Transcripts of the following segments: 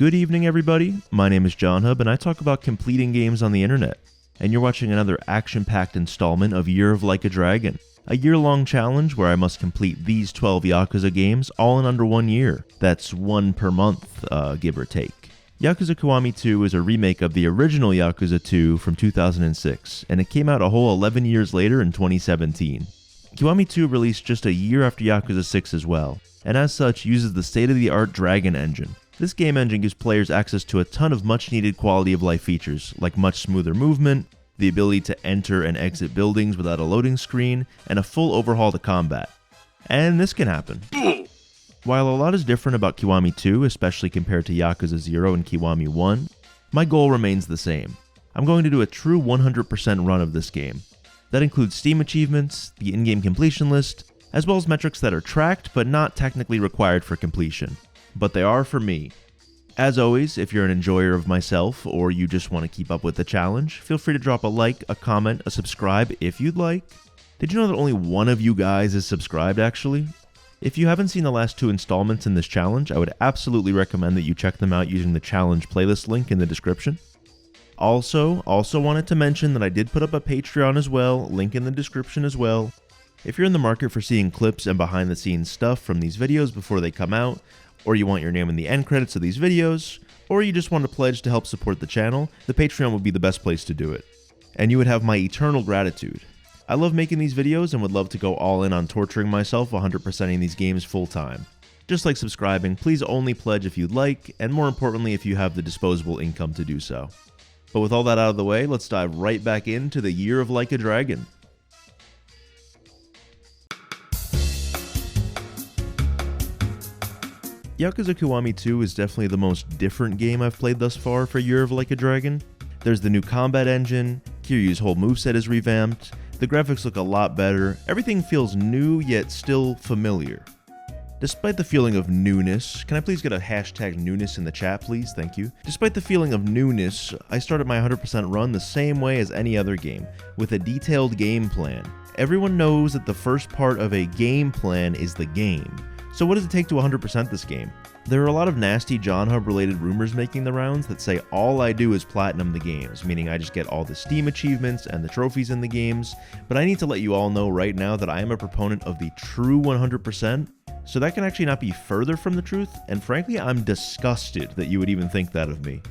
Good evening, everybody. My name is John Hub, and I talk about completing games on the internet. And you're watching another action-packed installment of Year of Like a Dragon, a year-long challenge where I must complete these 12 Yakuza games all in under 1 year. That's one per month, give or take. Yakuza Kiwami 2 is a remake of the original Yakuza 2 from 2006, and it came out a whole 11 years later in 2017. Kiwami 2 released just a year after Yakuza 6 as well, and as such uses the state-of-the-art Dragon engine. This game engine gives players access to a ton of much-needed quality-of-life features, like much smoother movement, the ability to enter and exit buildings without a loading screen, and a full overhaul to combat. And this can happen. While a lot is different about Kiwami 2, especially compared to Yakuza 0 and Kiwami 1, my goal remains the same. I'm going to do a true 100% run of this game. That includes Steam achievements, the in-game completion list, as well as metrics that are tracked but not technically required for completion. But they are for me. As always, if you're an enjoyer of myself or you just want to keep up with the challenge, feel free to drop a like, a comment, a subscribe if you'd like. Did you know that only one of you guys is subscribed actually? If you haven't seen the last 2 installments in this challenge, I would absolutely recommend that you check them out using the challenge playlist link in the description. Also wanted to mention that I did put up a Patreon as well, link in the description as well. If you're in the market for seeing clips and behind the scenes stuff from these videos before they come out, or you want your name in the end credits of these videos, or you just want to pledge to help support the channel, the Patreon would be the best place to do it. And you would have my eternal gratitude. I love making these videos and would love to go all in on torturing myself 100%ing these games full time. Just like subscribing, please only pledge if you'd like, and more importantly if you have the disposable income to do so. But with all that out of the way, let's dive right back into the Year of Like a Dragon. Yakuza Kiwami 2 is definitely the most different game I've played thus far for Year of Like a Dragon. There's the new combat engine, Kiryu's whole moveset is revamped, the graphics look a lot better, everything feels new yet still familiar. Despite the feeling of newness, can I please get a hashtag newness in the chat please, thank you. Despite the feeling of newness, I started my 100% run the same way as any other game, with a detailed game plan. Everyone knows that the first part of a game plan is the game. So what does it take to 100% this game? There are a lot of nasty John Hub related rumors making the rounds that say all I do is platinum the games, meaning I just get all the Steam achievements and the trophies in the games, but I need to let you all know right now that I am a proponent of the true 100%, so that can actually not be further from the truth, and frankly I'm disgusted that you would even think that of me.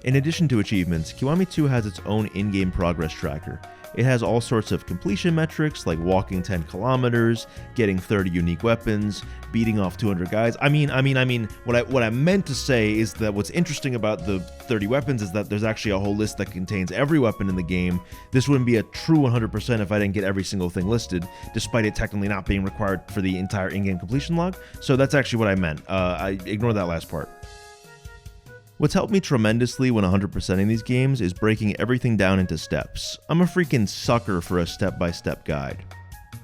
In addition to achievements, Kiwami 2 has its own in-game progress tracker. It has all sorts of completion metrics like walking 10 kilometers, getting 30 unique weapons, beating off 200 guys. I mean, what I meant to say is that what's interesting about the 30 weapons is that there's actually a whole list that contains every weapon in the game. This wouldn't be a true 100% if I didn't get every single thing listed, despite it technically not being required for the entire in-game completion log. So that's actually what I meant. I ignored that last part. What's helped me tremendously when 100%ing these games is breaking everything down into steps. I'm a freaking sucker for a step-by-step guide.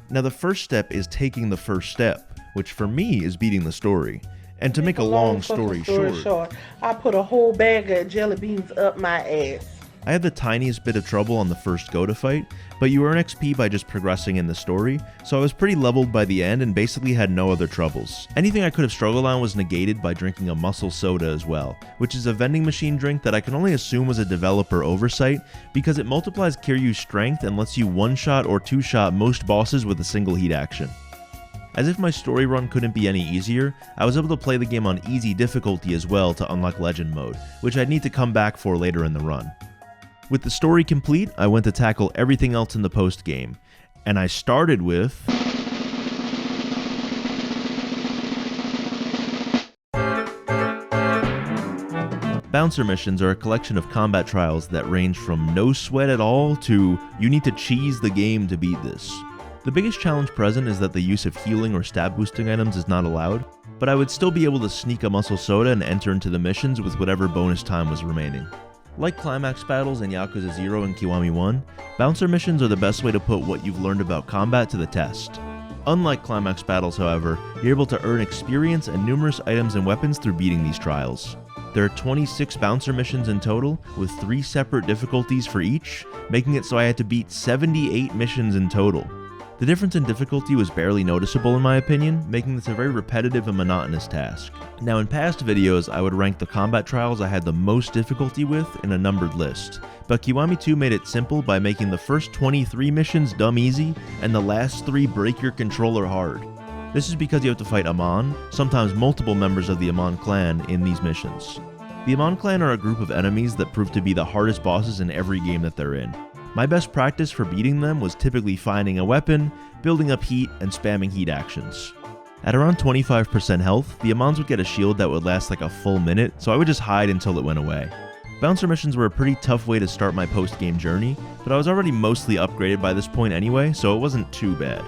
Now the first step is taking the first step, which for me is beating the story. And to make a long story short, I put a whole bag of jelly beans up my ass. I had the tiniest bit of trouble on the first go to fight, but you earn XP by just progressing in the story, so I was pretty leveled by the end and basically had no other troubles. Anything I could have struggled on was negated by drinking a muscle soda as well, which is a vending machine drink that I can only assume was a developer oversight because it multiplies Kiryu's strength and lets you one-shot or two-shot most bosses with a single heat action. As if my story run couldn't be any easier, I was able to play the game on easy difficulty as well to unlock legend mode, which I'd need to come back for later in the run. With the story complete, I went to tackle everything else in the post-game, and I started with Bouncer missions are a collection of combat trials that range from no sweat at all to you need to cheese the game to beat this. The biggest challenge present is that the use of healing or stab boosting items is not allowed, but I would still be able to sneak a muscle soda and enter into the missions with whatever bonus time was remaining. Like climax battles in Yakuza 0 and Kiwami 1, bouncer missions are the best way to put what you've learned about combat to the test. Unlike climax battles, however, you're able to earn experience and numerous items and weapons through beating these trials. There are 26 bouncer missions in total, with 3 separate difficulties for each, making it so I had to beat 78 missions in total. The difference in difficulty was barely noticeable in my opinion, making this a very repetitive and monotonous task. Now in past videos, I would rank the combat trials I had the most difficulty with in a numbered list, but Kiwami 2 made it simple by making the first 23 missions dumb easy, and the last 3 break your controller hard. This is because you have to fight Amon, sometimes multiple members of the Amon clan, in these missions. The Amon clan are a group of enemies that prove to be the hardest bosses in every game that they're in. My best practice for beating them was typically finding a weapon, building up heat, and spamming heat actions. At around 25% health, the Amons would get a shield that would last like a full minute, so I would just hide until it went away. Bouncer missions were a pretty tough way to start my post-game journey, but I was already mostly upgraded by this point anyway, so it wasn't too bad.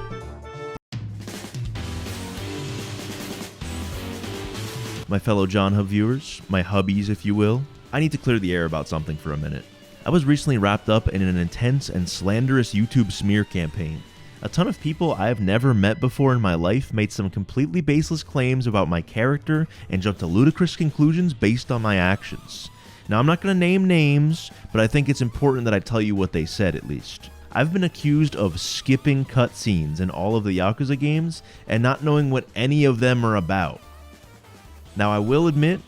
My fellow John Hub viewers, my hubbies if you will, I need to clear the air about something for a minute. I was recently wrapped up in an intense and slanderous YouTube smear campaign. A ton of people I have never met before in my life made some completely baseless claims about my character and jumped to ludicrous conclusions based on my actions. Now I'm not going to name names, but I think it's important that I tell you what they said at least. I've been accused of skipping cutscenes in all of the Yakuza games and not knowing what any of them are about. Now I will admit,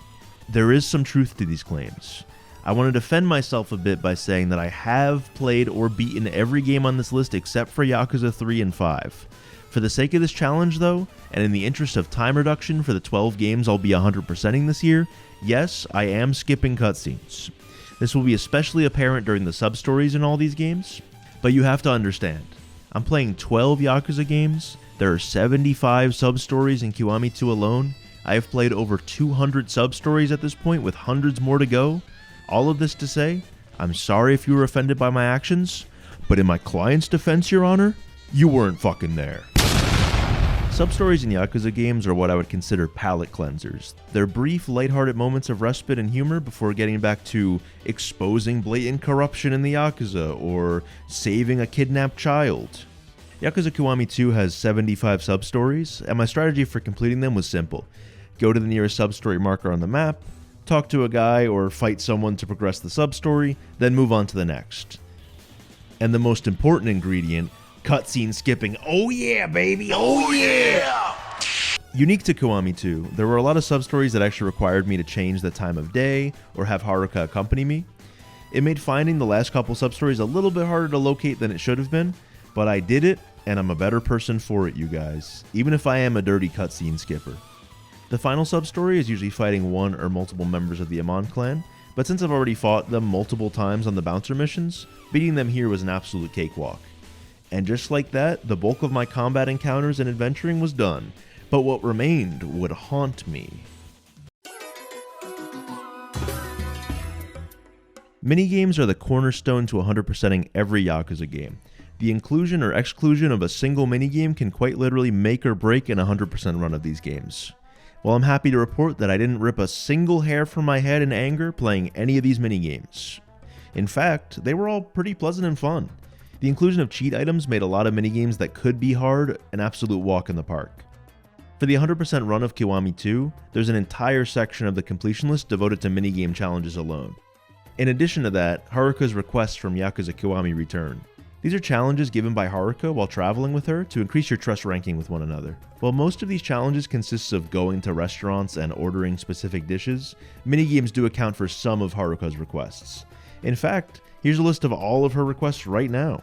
there is some truth to these claims. I want to defend myself a bit by saying that I have played or beaten every game on this list except for Yakuza 3 and 5. For the sake of this challenge though, and in the interest of time reduction for the 12 games I'll be 100%ing this year, yes, I am skipping cutscenes. This will be especially apparent during the sub-stories in all these games, but you have to understand, I'm playing 12 Yakuza games, there are 75 sub-stories in Kiwami 2 alone, I have played over 200 sub-stories at this point with hundreds more to go. All of this to say, I'm sorry if you were offended by my actions, but in my client's defense, Your Honor, you weren't fucking there. Sub-stories in Yakuza games are what I would consider palate cleansers. They're brief, lighthearted moments of respite and humor before getting back to exposing blatant corruption in the Yakuza or saving a kidnapped child. Yakuza Kiwami 2 has 75 sub-stories, and my strategy for completing them was simple. Go to the nearest sub-story marker on the map, talk to a guy or fight someone to progress the sub-story, then move on to the next. And the most important ingredient, cutscene skipping. Oh yeah, baby! Oh yeah! Unique to Kiwami 2, there were a lot of sub-stories that actually required me to change the time of day or have Haruka accompany me. It made finding the last couple sub-stories a little bit harder to locate than it should have been, but I did it, and I'm a better person for it, you guys, even if I am a dirty cutscene skipper. The final sub-story is usually fighting one or multiple members of the Amon clan, but since I've already fought them multiple times on the bouncer missions, beating them here was an absolute cakewalk. And just like that, the bulk of my combat encounters and adventuring was done, but what remained would haunt me. Minigames are the cornerstone to 100%ing every Yakuza game. The inclusion or exclusion of a single minigame can quite literally make or break an 100% run of these games. Well, I'm happy to report that I didn't rip a single hair from my head in anger playing any of these minigames. In fact, they were all pretty pleasant and fun. The inclusion of cheat items made a lot of minigames that could be hard an absolute walk in the park. For the 100% run of Kiwami 2, there's an entire section of the completion list devoted to minigame challenges alone. In addition to that, Haruka's requests from Yakuza Kiwami return. These are challenges given by Haruka while traveling with her to increase your trust ranking with one another. While most of these challenges consist of going to restaurants and ordering specific dishes, minigames do account for some of Haruka's requests. In fact, here's a list of all of her requests right now.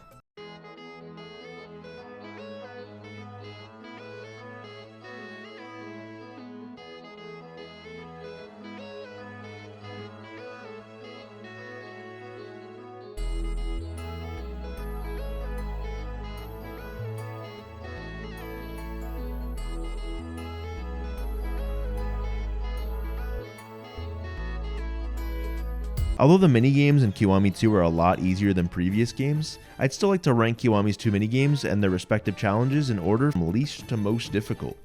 Although the minigames in Kiwami 2 are a lot easier than previous games, I'd still like to rank Kiwami's 2 minigames and their respective challenges in order from least to most difficult.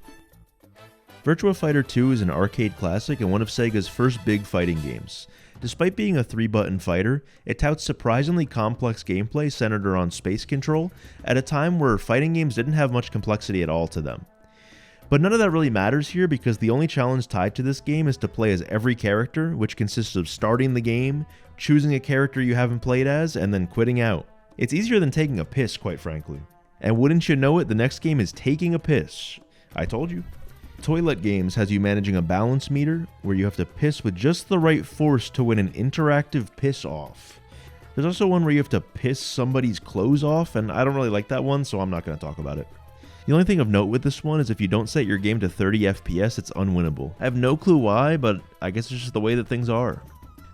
Virtua Fighter 2 is an arcade classic and one of Sega's first big fighting games. Despite being a 3-button fighter, it touts surprisingly complex gameplay centered around space control at a time where fighting games didn't have much complexity at all to them. But none of that really matters here because the only challenge tied to this game is to play as every character, which consists of starting the game, choosing a character you haven't played as, and then quitting out. It's easier than taking a piss, quite frankly. And wouldn't you know it, the next game is taking a piss. I told you. Toilet Games has you managing a balance meter where you have to piss with just the right force to win an interactive piss off. There's also one where you have to piss somebody's clothes off, and I don't really like that one, so I'm not going to talk about it. The only thing of note with this one is if you don't set your game to 30 FPS, it's unwinnable. I have no clue why, but I guess it's just the way that things are.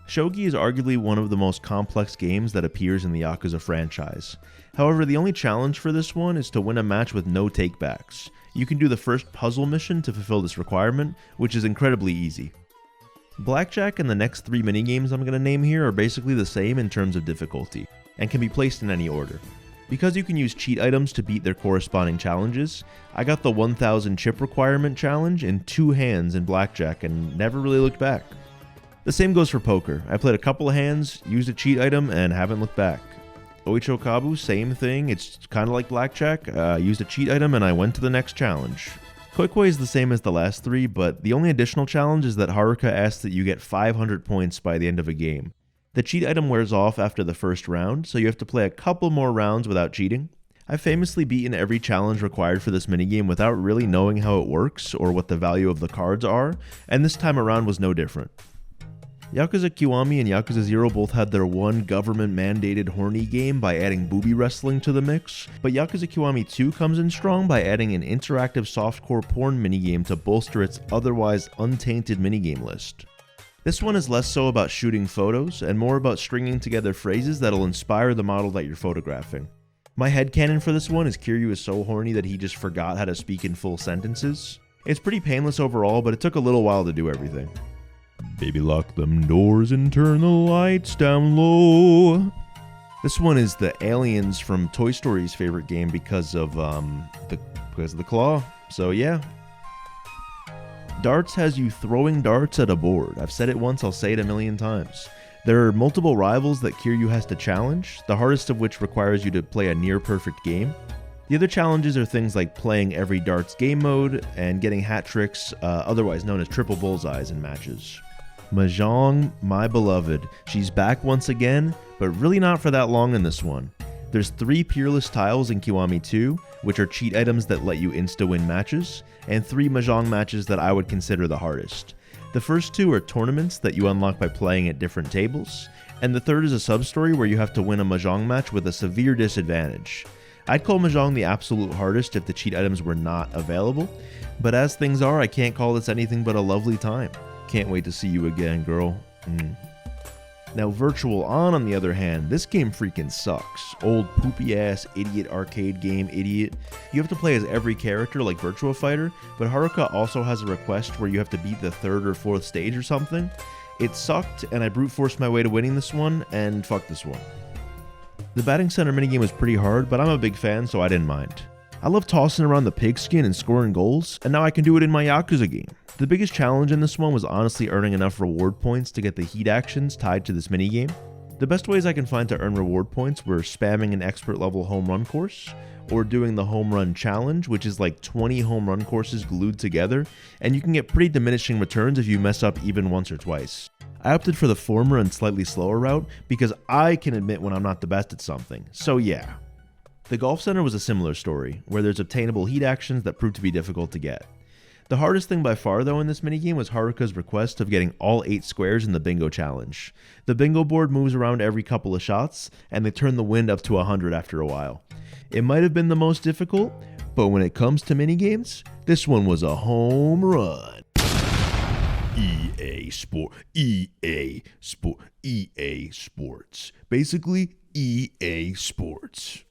Shogi is arguably one of the most complex games that appears in the Yakuza franchise. However, the only challenge for this one is to win a match with no takebacks. You can do the first puzzle mission to fulfill this requirement, which is incredibly easy. Blackjack and the next 3 minigames I'm going to name here are basically the same in terms of difficulty, and can be placed in any order. Because you can use cheat items to beat their corresponding challenges, I got the 1000 chip requirement challenge in 2 hands in Blackjack and never really looked back. The same goes for poker. I played a couple of hands, used a cheat item, and haven't looked back. Oichokabu, same thing, it's kind of like Blackjack, used a cheat item and I went to the next challenge. Koikoi is the same as the last 3, but the only additional challenge is that Haruka asks that you get 500 points by the end of a game. The cheat item wears off after the first round, so you have to play a couple more rounds without cheating. I've famously beaten every challenge required for this minigame without really knowing how it works or what the value of the cards are, and this time around was no different. Yakuza Kiwami and Yakuza 0 both had their one government-mandated horny game by adding booby wrestling to the mix, but Yakuza Kiwami 2 comes in strong by adding an interactive softcore porn minigame to bolster its otherwise untainted minigame list. This one is less so about shooting photos and more about stringing together phrases that'll inspire the model that you're photographing. My headcanon for this one is Kiryu is so horny that he just forgot how to speak in full sentences. It's pretty painless overall, but it took a little while to do everything. Baby, lock them doors and turn the lights down low. This one is the aliens from Toy Story's favorite game because of the claw. So yeah. Darts has you throwing darts at a board. I've said it once, I'll say it a million times. There are multiple rivals that Kiryu has to challenge, the hardest of which requires you to play a near-perfect game. The other challenges are things like playing every darts game mode and getting hat tricks, otherwise known as triple bullseyes in matches. Mahjong, my beloved. She's back once again, but really not for that long in this one. There's 3 peerless tiles in Kiwami 2, which are cheat items that let you insta-win matches, and 3 Mahjong matches that I would consider the hardest. The first 2 are tournaments that you unlock by playing at different tables, and the third is a sub-story where you have to win a Mahjong match with a severe disadvantage. I'd call Mahjong the absolute hardest if the cheat items were not available, but as things are, I can't call this anything but a lovely time. Can't wait to see you again, girl. Now, Virtual On the other hand, this game freaking sucks. Old poopy-ass idiot arcade game idiot. You have to play as every character like Virtua Fighter, but Haruka also has a request where you have to beat the 3rd or 4th stage or something. It sucked, and I brute forced my way to winning this one, and fuck this one. The batting center minigame was pretty hard, but I'm a big fan, so I didn't mind. I love tossing around the pigskin and scoring goals, and now I can do it in my Yakuza game. The biggest challenge in this one was honestly earning enough reward points to get the heat actions tied to this minigame. The best ways I can find to earn reward points were spamming an expert level home run course, or doing the home run challenge, which is like 20 home run courses glued together, and you can get pretty diminishing returns if you mess up even once or twice. I opted for the former and slightly slower route because I can admit when I'm not the best at something, so yeah. The Golf Center was a similar story, where there's obtainable heat actions that prove to be difficult to get. The hardest thing by far though in this minigame was Haruka's request of getting all 8 squares in the bingo challenge. The bingo board moves around every couple of shots, and they turn the wind up to 100 after a while. It might have been the most difficult, but when it comes to minigames, this one was a home run. EA Sports. Basically, EA Sports.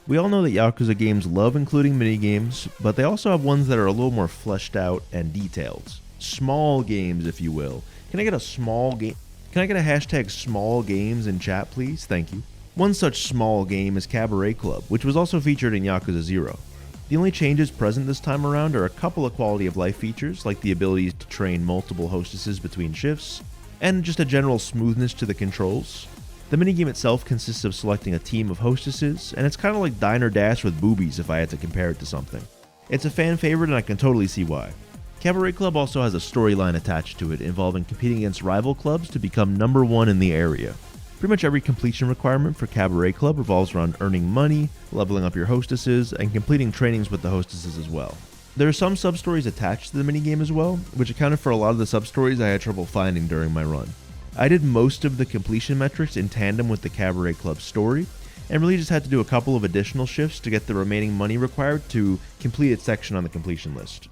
We all know that Yakuza games love including minigames, but they also have ones that are a little more fleshed out and detailed. Small games, if you will. Can I get a small game? Can I get a hashtag small games in chat, please? Thank you. One such small game is Cabaret Club, which was also featured in Yakuza 0. The only changes present this time around are a couple of quality of life features, like the ability to train multiple hostesses between shifts, and just a general smoothness to the controls. The minigame itself consists of selecting a team of hostesses, and it's kind of like Diner Dash with boobies if I had to compare it to something. It's a fan favorite and I can totally see why. Cabaret Club also has a storyline attached to it involving competing against rival clubs to become number 1 in the area. Pretty much every completion requirement for Cabaret Club revolves around earning money, leveling up your hostesses, and completing trainings with the hostesses as well. There are some sub-stories attached to the minigame as well, which accounted for a lot of the sub-stories I had trouble finding during my run. I did most of the completion metrics in tandem with the Cabaret Club story, and really just had to do a couple of additional shifts to get the remaining money required to complete its section on the completion list.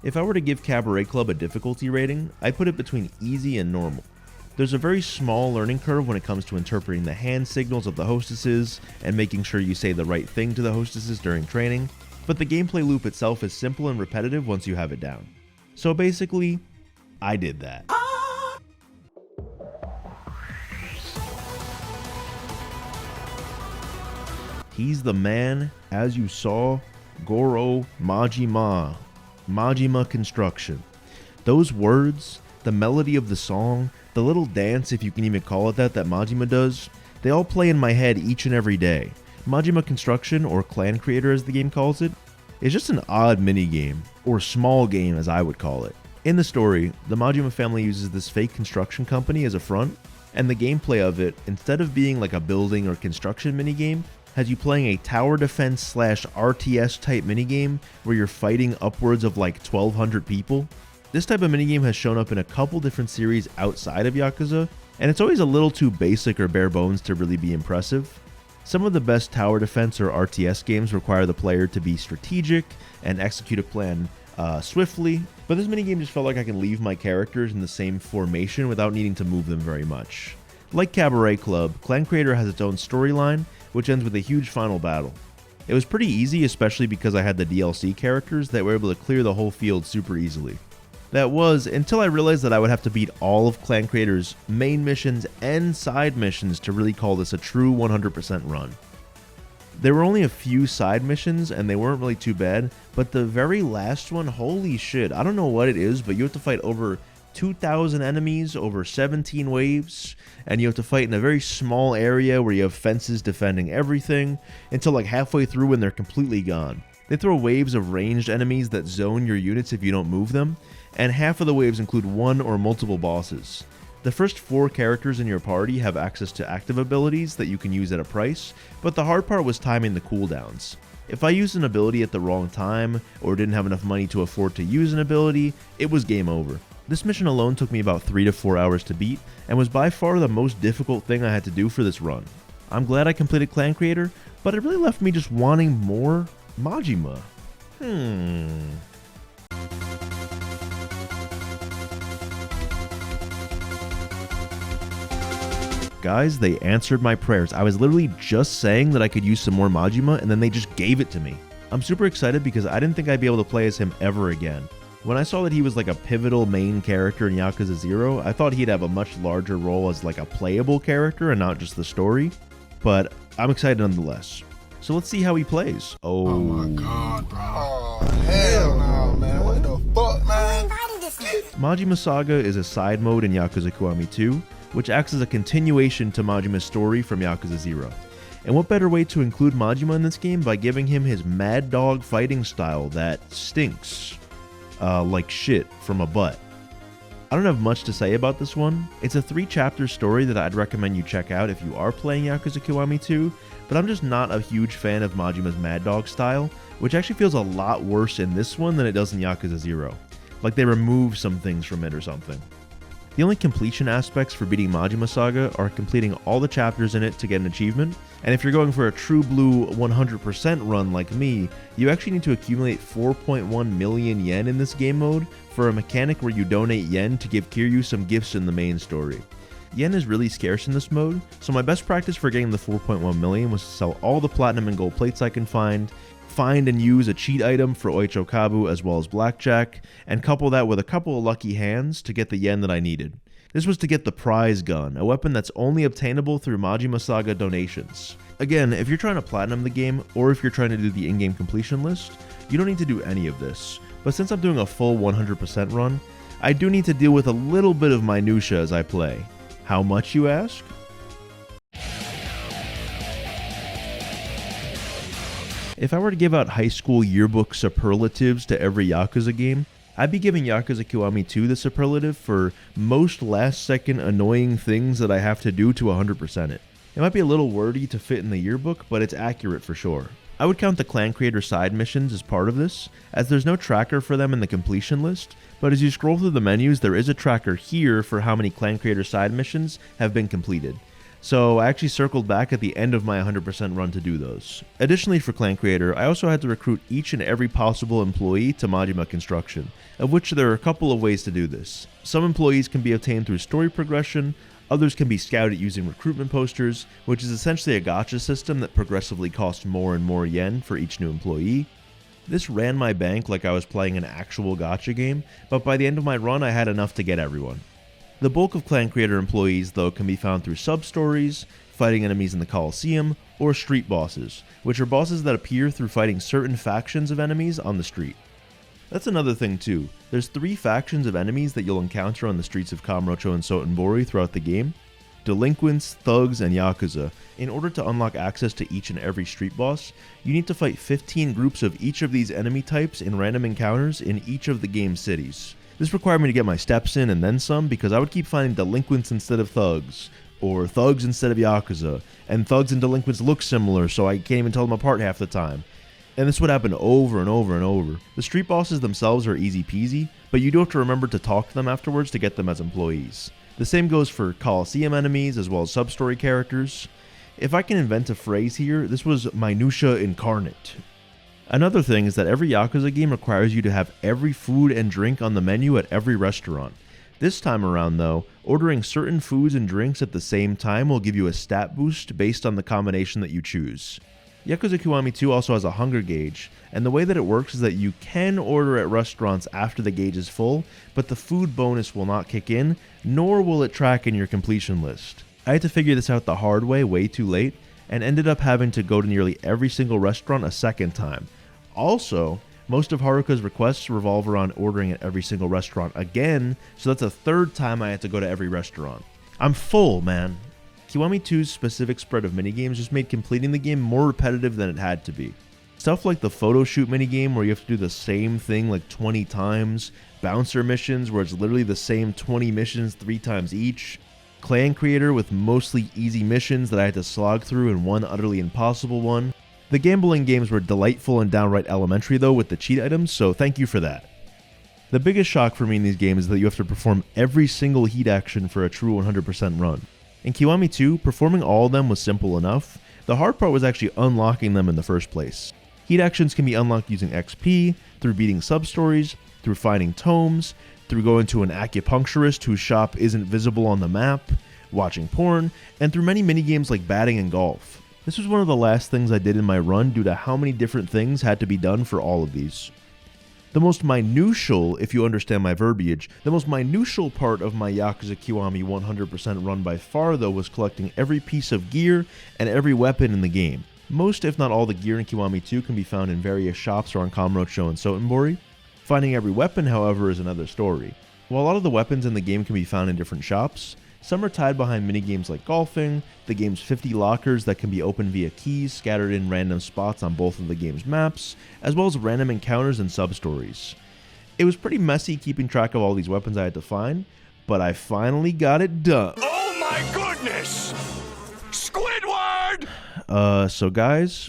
If I were to give Cabaret Club a difficulty rating, I'd put it between easy and normal. There's a very small learning curve when it comes to interpreting the hand signals of the hostesses and making sure you say the right thing to the hostesses during training, but the gameplay loop itself is simple and repetitive once you have it down. So basically, I did that. He's the man, as you saw, Goro Majima. Majima Construction. Those words, the melody of the song, the little dance, if you can even call it that Majima does, they all play in my head each and every day. Majima Construction, or Clan Creator as the game calls it, is just an odd minigame, or small game as I would call it. In the story, the Majima family uses this fake construction company as a front, and the gameplay of it, instead of being like a building or construction minigame, has you playing a tower defense / RTS type minigame where you're fighting upwards of like 1,200 people. This type of minigame has shown up in a couple different series outside of Yakuza, and it's always a little too basic or bare bones to really be impressive. Some of the best tower defense or RTS games require the player to be strategic and execute a plan swiftly, but this minigame just felt like I can leave my characters in the same formation without needing to move them very much. Like Cabaret Club, Clan Creator has its own storyline, which ends with a huge final battle. It was pretty easy, especially because I had the DLC characters that were able to clear the whole field super easily. That was until I realized that I would have to beat all of Clan Creator's main missions and side missions to really call this a true 100% run. There were only a few side missions and they weren't really too bad, but the very last one, holy shit, I don't know what it is, but you have to fight over 2,000 enemies over 17 waves, and you have to fight in a very small area where you have fences defending everything until like halfway through when they're completely gone. They throw waves of ranged enemies that zone your units if you don't move them, and half of the waves include one or multiple bosses. The first 4 characters in your party have access to active abilities that you can use at a price, but the hard part was timing the cooldowns. If I used an ability at the wrong time, or didn't have enough money to afford to use an ability, it was game over. This mission alone took me about 3 to 4 hours to beat, and was by far the most difficult thing I had to do for this run. I'm glad I completed Clan Creator, but it really left me just wanting more Majima. Guys, they answered my prayers. I was literally just saying that I could use some more Majima, and then they just gave it to me. I'm super excited because I didn't think I'd be able to play as him ever again. When I saw that he was like a pivotal main character in Yakuza 0, I thought he'd have a much larger role as like a playable character and not just the story, but I'm excited nonetheless. So let's see how he plays. Oh my god, bro. Oh, hell no, man. What the fuck, man? Majima Saga is a side mode in Yakuza Kiwami 2, which acts as a continuation to Majima's story from Yakuza 0. And what better way to include Majima in this game by giving him his mad dog fighting style that stinks like shit from a butt. I don't have much to say about this one. It's a 3-chapter story that I'd recommend you check out if you are playing Yakuza Kiwami 2, but I'm just not a huge fan of Majima's mad dog style, which actually feels a lot worse in this one than it does in Yakuza 0. Like they remove some things from it or something. The only completion aspects for beating Majima Saga are completing all the chapters in it to get an achievement, and if you're going for a true blue 100% run like me, you actually need to accumulate 4.1 million yen in this game mode for a mechanic where you donate yen to give Kiryu some gifts in the main story. Yen is really scarce in this mode, so my best practice for getting the 4.1 million was to sell all the platinum and gold plates I can find and use a cheat item for Oichokabu as well as blackjack, and couple that with a couple of lucky hands to get the yen that I needed. This was to get the prize gun, a weapon that's only obtainable through Majima Saga donations. Again, if you're trying to platinum the game, or if you're trying to do the in-game completion list, you don't need to do any of this. But since I'm doing a full 100% run, I do need to deal with a little bit of minutia as I play. How much, you ask? If I were to give out high school yearbook superlatives to every Yakuza game, I'd be giving Yakuza Kiwami 2 the superlative for most last-second annoying things that I have to do to 100% it. It might be a little wordy to fit in the yearbook, but it's accurate for sure. I would count the clan creator side missions as part of this, as there's no tracker for them in the completion list, but as you scroll through the menus, there is a tracker here for how many clan creator side missions have been completed. So I actually circled back at the end of my 100% run to do those. Additionally for clan creator, I also had to recruit each and every possible employee to Majima Construction, of which there are a couple of ways to do this. Some employees can be obtained through story progression, others can be scouted using recruitment posters, which is essentially a gacha system that progressively costs more and more yen for each new employee. This ran my bank like I was playing an actual gacha game, but by the end of my run I had enough to get everyone. The bulk of clan creator employees though can be found through sub-stories, fighting enemies in the Coliseum, or street bosses, which are bosses that appear through fighting certain factions of enemies on the street. That's another thing too, there's 3 factions of enemies that you'll encounter on the streets of Kamurocho and Sotenbori throughout the game: Delinquents, Thugs, and Yakuza. In order to unlock access to each and every street boss, you need to fight 15 groups of each of these enemy types in random encounters in each of the game's cities. This required me to get my steps in and then some, because I would keep finding Delinquents instead of Thugs, or Thugs instead of Yakuza, and Thugs and Delinquents look similar so I can't even tell them apart half the time. And this would happen over and over and over. The street bosses themselves are easy peasy, but you do have to remember to talk to them afterwards to get them as employees. The same goes for Coliseum enemies as well as sub-story characters. If I can invent a phrase here, this was minutia incarnate. Another thing is that every Yakuza game requires you to have every food and drink on the menu at every restaurant. This time around though, ordering certain foods and drinks at the same time will give you a stat boost based on the combination that you choose. Yakuza Kiwami 2 also has a hunger gauge, and the way that it works is that you can order at restaurants after the gauge is full, but the food bonus will not kick in, nor will it track in your completion list. I had to figure this out the hard way too late, and ended up having to go to nearly every single restaurant a second time. Also, most of Haruka's requests revolve around ordering at every single restaurant again, so that's a third time I had to go to every restaurant. I'm full, man. Kiwami 2's specific spread of minigames just made completing the game more repetitive than it had to be. Stuff like the photo shoot minigame where you have to do the same thing like 20 times, bouncer missions where it's literally the same 20 missions 3 times each, clan creator with mostly easy missions that I had to slog through and one utterly impossible one. The gambling games were delightful and downright elementary though with the cheat items, so thank you for that. The biggest shock for me in these games is that you have to perform every single heat action for a true 100% run. In Kiwami 2, performing all of them was simple enough. The hard part was actually unlocking them in the first place. Heat actions can be unlocked using XP, through beating sub-stories, through finding tomes, through going to an acupuncturist whose shop isn't visible on the map, watching porn, and through many minigames like batting and golf. This was one of the last things I did in my run due to how many different things had to be done for all of these. The most minutial, if you understand my verbiage, the most minutial part of my Yakuza Kiwami 100% run by far though was collecting every piece of gear and every weapon in the game. Most if not all the gear in Kiwami 2 can be found in various shops around Kamurocho and Sotenbori. Finding every weapon however is another story. While a lot of the weapons in the game can be found in different shops, some are tied behind minigames like golfing, the game's 50 lockers that can be opened via keys scattered in random spots on both of the game's maps, as well as random encounters and sub-stories. It was pretty messy keeping track of all these weapons I had to find, but I finally got it done. Oh my goodness! Squidward! So guys,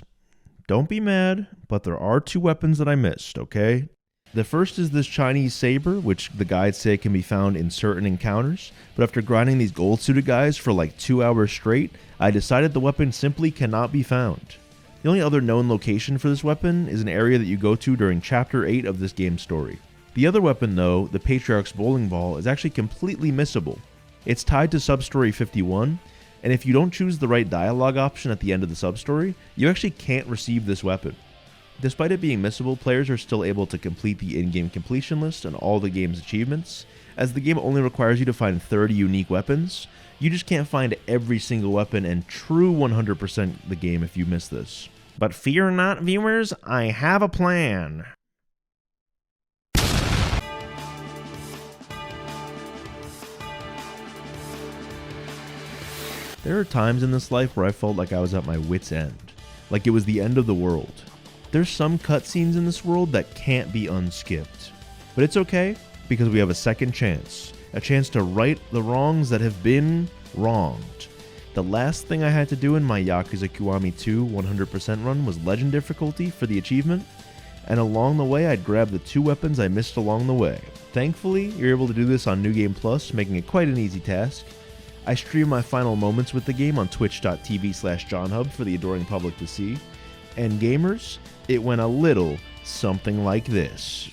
don't be mad, but there are 2 weapons that I missed, okay? The first is this Chinese saber, which the guides say can be found in certain encounters, but after grinding these gold suited guys for like 2 hours straight, I decided the weapon simply cannot be found. The only other known location for this weapon is an area that you go to during chapter 8 of this game's story. The other weapon though, the Patriarch's bowling ball, is actually completely missable. It's tied to substory 51, and if you don't choose the right dialogue option at the end of the substory, you actually can't receive this weapon. Despite it being missable, players are still able to complete the in-game completion list and all the game's achievements, as the game only requires you to find 30 unique weapons. You just can't find every single weapon and true 100% the game if you miss this. But fear not, viewers, I have a plan. There are times in this life where I felt like I was at my wit's end, like it was the end of the world. There's some cutscenes in this world that can't be unskipped. But it's okay, because we have a second chance. A chance to right the wrongs that have been wronged. The last thing I had to do in my Yakuza Kiwami 2 100% run was Legend difficulty for the achievement, and along the way I'd grab the 2 weapons I missed along the way. Thankfully, you're able to do this on New Game Plus, making it quite an easy task. I stream my final moments with the game on twitch.tv/JohnHub for the adoring public to see. And gamers, it went a little something like this.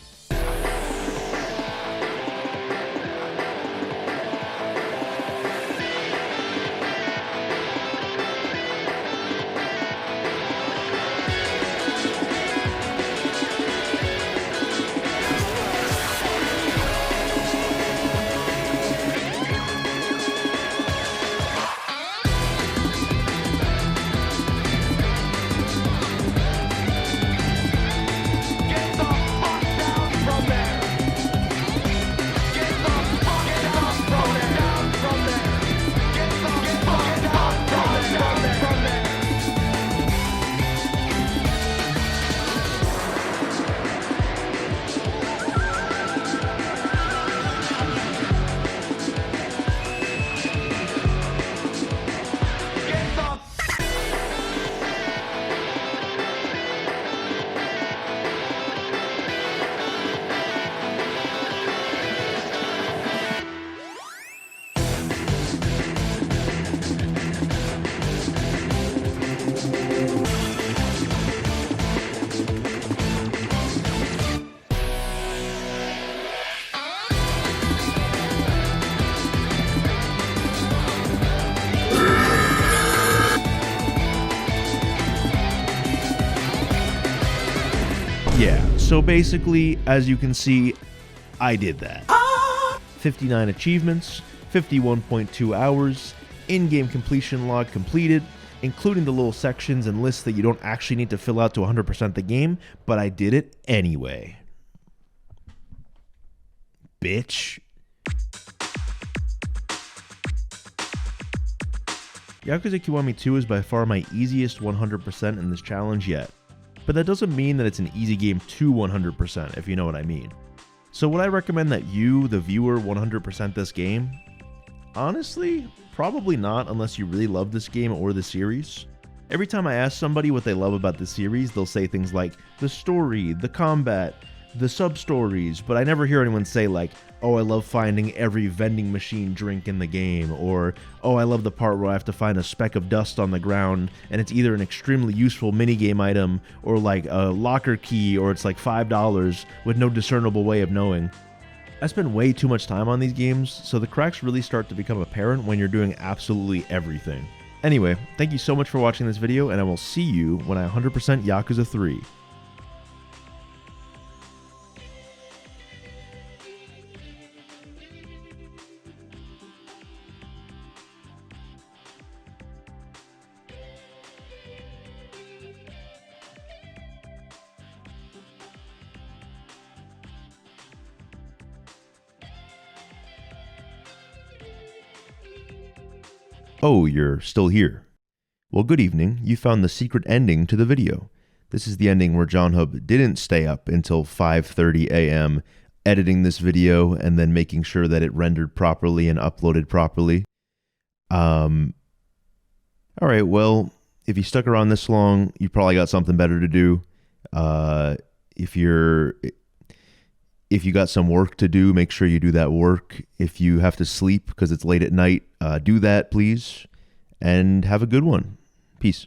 Yeah, so basically, as you can see, I did that. 59 achievements, 51.2 hours, in-game completion log completed, including the little sections and lists that you don't actually need to fill out to 100% the game, but I did it anyway. Bitch. Yakuza Kiwami 2 is by far my easiest 100% in this challenge yet. But that doesn't mean that it's an easy game to 100%, if you know what I mean. So would I recommend that you, the viewer, 100% this game? Honestly, probably not unless you really love this game or the series. Every time I ask somebody what they love about the series, they'll say things like the story, the combat, the sub-stories, but I never hear anyone say like, oh, I love finding every vending machine drink in the game, or oh, I love the part where I have to find a speck of dust on the ground and it's either an extremely useful minigame item or like a locker key, or it's like $5 with no discernible way of knowing. I spend way too much time on these games, so the cracks really start to become apparent when you're doing absolutely everything. Anyway, thank you so much for watching this video, and I will see you when I 100% Yakuza 3. Oh, you're still here. Well, good evening. You found the secret ending to the video. This is the ending where JohnHub didn't stay up until 5:30 a.m. editing this video and then making sure that it rendered properly and uploaded properly. Alright, well, if you stuck around this long, you probably got something better to do. If you got some work to do, make sure you do that work. If you have to sleep because it's late at night, do that, please. And have a good one. Peace.